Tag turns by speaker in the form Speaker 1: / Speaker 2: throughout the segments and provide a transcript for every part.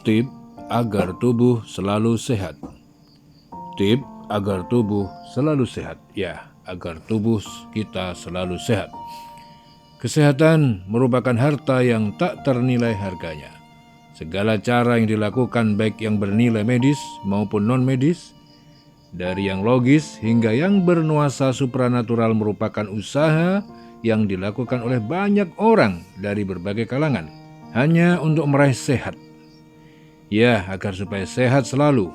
Speaker 1: Tip agar tubuh selalu sehat. Tip agar tubuh selalu sehat. Ya, agar tubuh kita selalu sehat. Kesehatan merupakan harta yang tak ternilai harganya. Segala cara yang dilakukan baik yang bernilai medis maupun non-medis, dari yang logis hingga yang bernuansa supranatural merupakan usaha yang dilakukan oleh banyak orang dari berbagai kalangan, hanya untuk meraih sehat. Ya, agar supaya sehat selalu.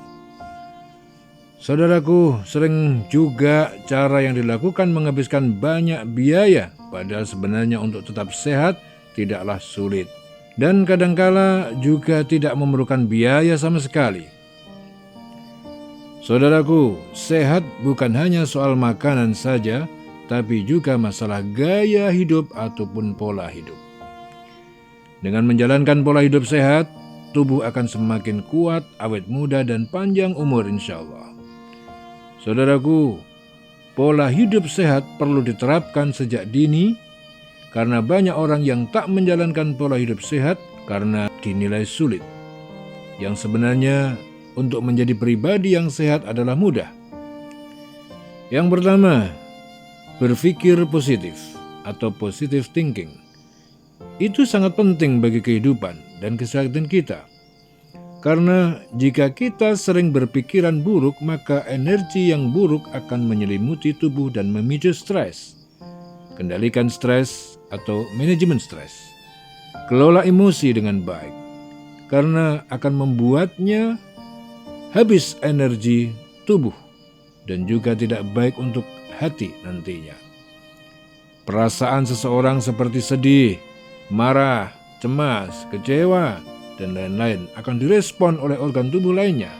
Speaker 1: Saudaraku, sering juga cara yang dilakukan menghabiskan banyak biaya, padahal sebenarnya untuk tetap sehat tidaklah sulit. Dan kadangkala juga tidak memerlukan biaya sama sekali. Saudaraku, sehat bukan hanya soal makanan saja, tapi juga masalah gaya hidup ataupun pola hidup. Dengan menjalankan pola hidup sehat, tubuh akan semakin kuat, awet muda, dan panjang umur insya Allah. Saudaraku, pola hidup sehat perlu diterapkan sejak dini, karena banyak orang yang tak menjalankan pola hidup sehat karena dinilai sulit. Yang sebenarnya untuk menjadi pribadi yang sehat adalah mudah. Yang pertama, berpikir positif atau positive thinking. Itu sangat penting bagi kehidupan dan kesehatan kita. Karena jika kita sering berpikiran buruk, maka energi yang buruk akan menyelimuti tubuh dan memicu stres. Kendalikan stres atau manajemen stres. Kelola emosi dengan baik, karena akan membuatnya habis energi tubuh dan juga tidak baik untuk hati nantinya. Perasaan seseorang seperti sedih, marah, cemas, kecewa, dan lain-lain akan direspon oleh organ tubuh lainnya.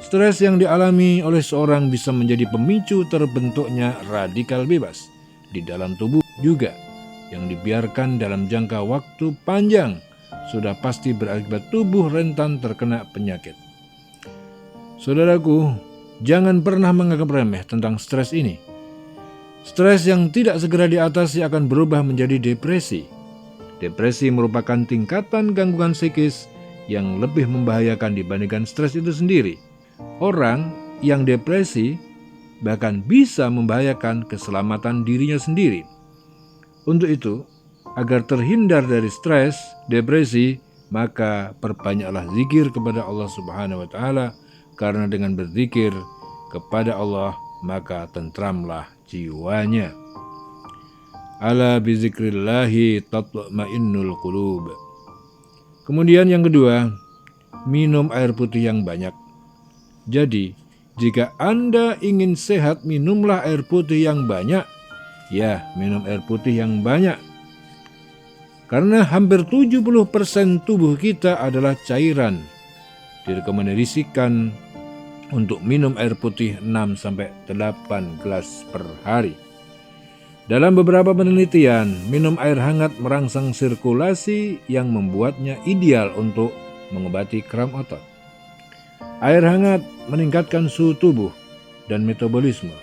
Speaker 1: Stres yang dialami oleh seorang bisa menjadi pemicu terbentuknya radikal bebas di dalam tubuh juga, yang dibiarkan dalam jangka waktu panjang sudah pasti berakibat tubuh rentan terkena penyakit. Saudaraku, jangan pernah menganggap remeh tentang stres ini. Stres yang tidak segera diatasi akan berubah menjadi depresi. Depresi merupakan tingkatan gangguan psikis yang lebih membahayakan dibandingkan stres itu sendiri. Orang yang depresi bahkan bisa membahayakan keselamatan dirinya sendiri. Untuk itu, agar terhindar dari stres, depresi, maka perbanyaklah zikir kepada Allah Subhanahu wa Ta'ala, karena dengan berzikir kepada Allah maka tentramlah jiwanya. Ala bizikrillahi tatma'innul qulub. Kemudian yang kedua, minum air putih yang banyak. Jadi, jika Anda ingin sehat, minumlah air putih yang banyak. Ya, minum air putih yang banyak. Karena hampir 70% tubuh kita adalah cairan. Direkomendasikan untuk minum air putih 6-8 gelas per hari. Dalam beberapa penelitian, minum air hangat merangsang sirkulasi yang membuatnya ideal untuk mengobati kram otot. Air hangat meningkatkan suhu tubuh dan metabolisme,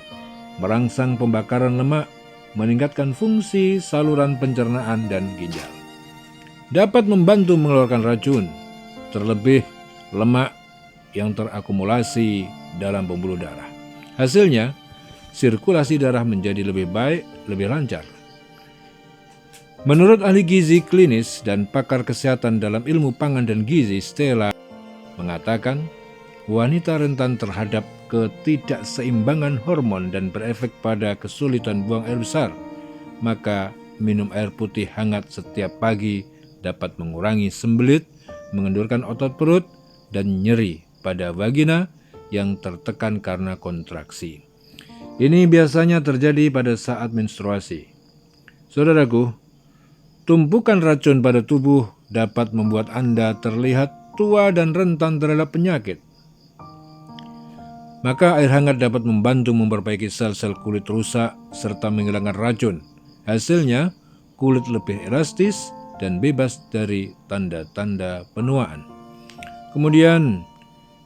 Speaker 1: merangsang pembakaran lemak, meningkatkan fungsi saluran pencernaan dan ginjal. Dapat membantu mengeluarkan racun, terlebih lemak yang terakumulasi dalam pembuluh darah. Hasilnya, sirkulasi darah menjadi lebih baik, lebih lancar. Menurut ahli gizi klinis dan pakar kesehatan dalam ilmu pangan dan gizi, Stella mengatakan, wanita rentan terhadap ketidakseimbangan hormon dan berefek pada kesulitan buang air besar, maka minum air putih hangat setiap pagi dapat mengurangi sembelit, mengendurkan otot perut, dan nyeri pada vagina yang tertekan karena kontraksi. Ini biasanya terjadi pada saat menstruasi. Saudaraku, tumpukan racun pada tubuh dapat membuat Anda terlihat tua dan rentan terhadap penyakit. Maka air hangat dapat membantu memperbaiki sel-sel kulit rusak serta menghilangkan racun. Hasilnya, kulit lebih elastis dan bebas dari tanda-tanda penuaan. Kemudian,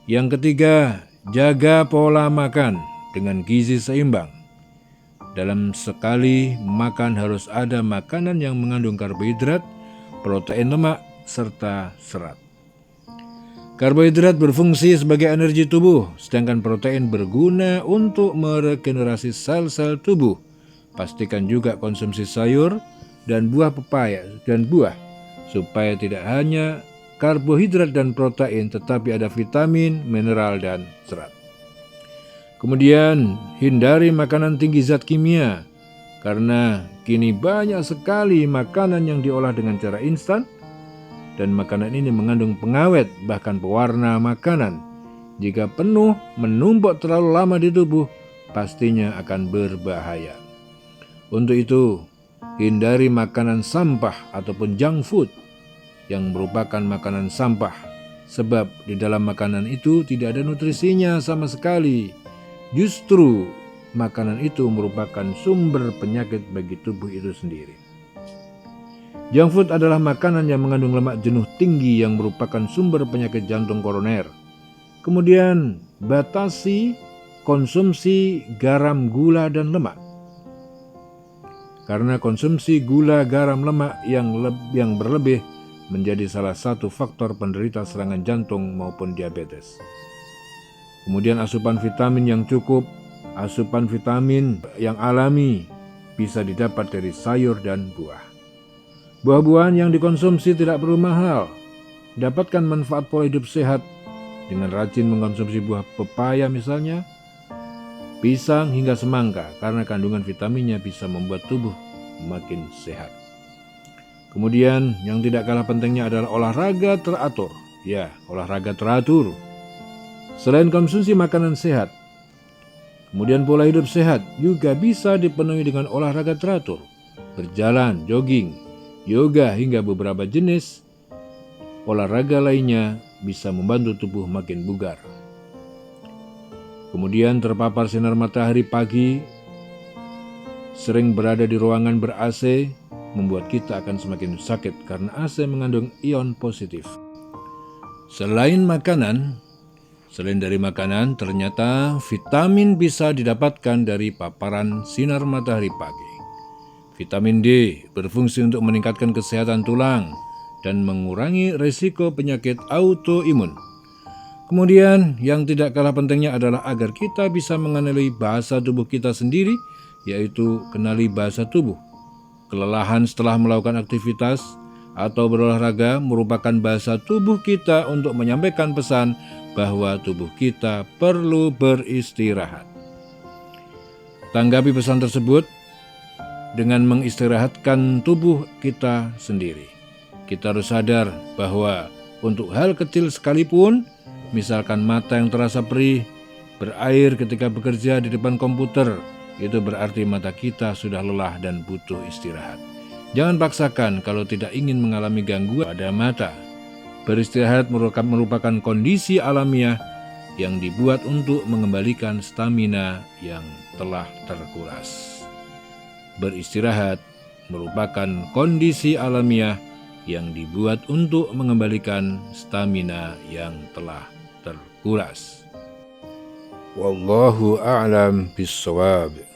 Speaker 1: yang ketiga, jaga pola makan dengan gizi seimbang. Dalam sekali makan harus ada makanan yang mengandung karbohidrat, protein lemak, serta serat. Karbohidrat berfungsi sebagai energi tubuh, sedangkan protein berguna untuk meregenerasi sel-sel tubuh. Pastikan juga konsumsi sayur dan buah pepaya dan buah, supaya tidak hanya karbohidrat dan protein, tetapi ada vitamin, mineral, dan serat. Kemudian, hindari makanan tinggi zat kimia, karena kini banyak sekali makanan yang diolah dengan cara instan, dan makanan ini mengandung pengawet, bahkan pewarna makanan. Jika penuh menumpuk terlalu lama di tubuh, pastinya akan berbahaya. Untuk itu, hindari makanan sampah ataupun junk food yang merupakan makanan sampah, sebab di dalam makanan itu tidak ada nutrisinya sama sekali. Justru makanan itu merupakan sumber penyakit bagi tubuh itu sendiri. Junk food adalah makanan yang mengandung lemak jenuh tinggi yang merupakan sumber penyakit jantung koroner. Kemudian batasi konsumsi garam, gula, dan lemak. Karena konsumsi gula, garam, lemak yang berlebih menjadi salah satu faktor penderita serangan jantung maupun diabetes. Kemudian asupan vitamin yang cukup, asupan vitamin yang alami bisa didapat dari sayur dan buah. Buah-buahan yang dikonsumsi tidak perlu mahal. Dapatkan manfaat pola hidup sehat dengan rajin mengkonsumsi buah pepaya misalnya, pisang hingga semangka, karena kandungan vitaminnya bisa membuat tubuh makin sehat. Kemudian yang tidak kalah pentingnya adalah olahraga teratur. Ya, olahraga teratur. Selain konsumsi makanan sehat, kemudian pola hidup sehat juga bisa dipenuhi dengan olahraga teratur. Berjalan, jogging, yoga, hingga beberapa jenis olahraga lainnya bisa membantu tubuh makin bugar. Kemudian terpapar sinar matahari pagi, sering berada di ruangan ber-AC, membuat kita akan semakin sakit karena AC mengandung ion positif. Selain dari makanan, ternyata vitamin bisa didapatkan dari paparan sinar matahari pagi. Vitamin D berfungsi untuk meningkatkan kesehatan tulang dan mengurangi risiko penyakit autoimun. Kemudian yang tidak kalah pentingnya adalah agar kita bisa mengenali bahasa tubuh kita sendiri, yaitu kenali bahasa tubuh. Kelelahan setelah melakukan aktivitas atau berolahraga merupakan bahasa tubuh kita untuk menyampaikan pesan bahwa tubuh kita perlu beristirahat. Tanggapi pesan tersebut dengan mengistirahatkan tubuh kita sendiri. Kita harus sadar bahwa untuk hal kecil sekalipun, misalkan mata yang terasa perih, berair ketika bekerja di depan komputer, itu berarti mata kita sudah lelah dan butuh istirahat. Jangan paksakan kalau tidak ingin mengalami gangguan pada mata. Beristirahat merupakan kondisi alamiah yang dibuat untuk mengembalikan stamina yang telah terkuras. Beristirahat merupakan kondisi alamiah yang dibuat untuk mengembalikan stamina yang telah terkuras. Wallahu a'lam bishawab.